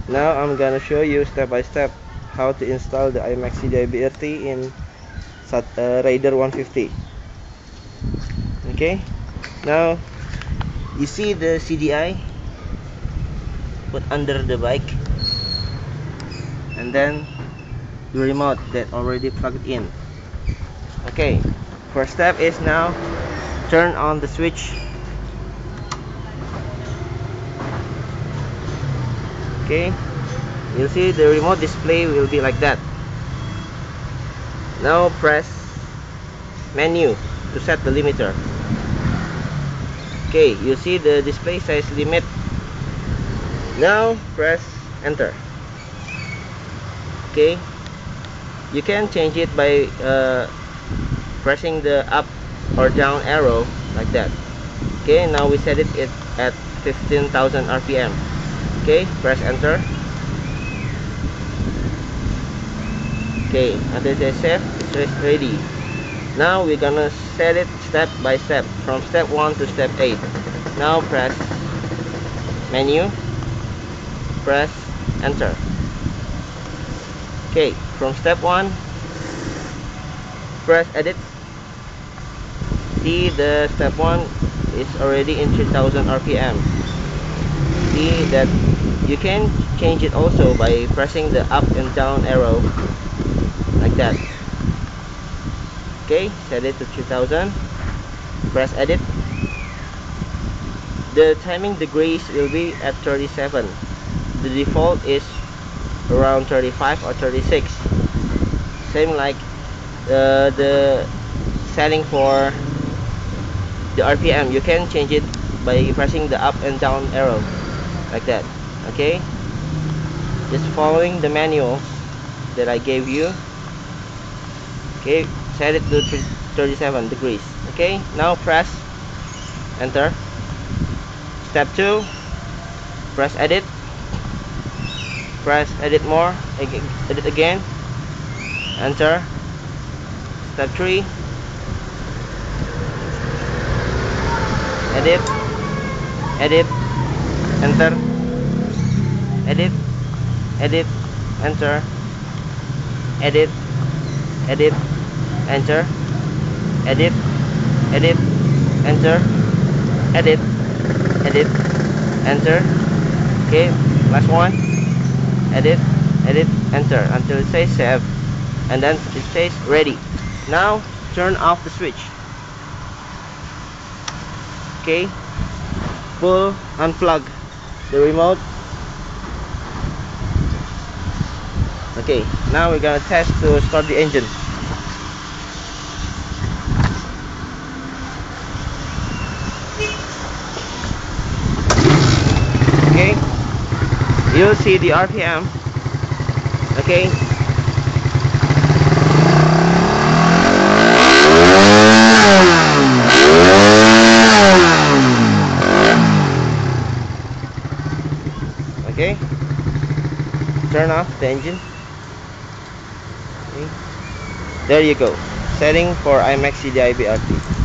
Now I'm gonna show you step by step how to install the IMAX CDI BRT in Raider 150. Okay, now you see the CDI put under the bike, and then the remote that already plugged in. Okay, first step is now turn on the switch. Okay, you'll see the remote display will be like that. Now press menu to set the limiter. Okay, you see the display size limit. Now press enter. Okay, you can change it by pressing the up or down arrow like that. Okay, now we set it at 15,000 RPM. Okay, press enter. Okay, until it says save, it says ready. Now we're gonna set it step by step from step 1 to step 8. Now press menu, press enter. Okay, from step 1, press edit. See, the step 1 is already in 3000 RPM. See that you can change it also by pressing the up and down arrow like that. Okay, set it to 3000. Press edit. The timing degrees will be at 37. The default is around 35 or 36. Same like the setting for the RPM. You can change it by pressing the up and down arrow like that. Okay, just following the manuals that I gave you. Okay, set it to 37 degrees. Okay, now press enter. Step 2, press edit. Press edit more, edit again, enter. Step 3, edit, edit, enter, edit, edit, enter, edit, edit, enter, edit, edit, enter, edit, edit, enter. Okay, last one, edit, edit, enter until it says save, and then it says ready. Now turn off the switch. Okay, unplug the remote. Okay, now we're gonna test to start the engine. Okay, you'll see the RPM. Okay, okay, turn off the engine. Okay. There you go, setting for IMAX CDI BRT.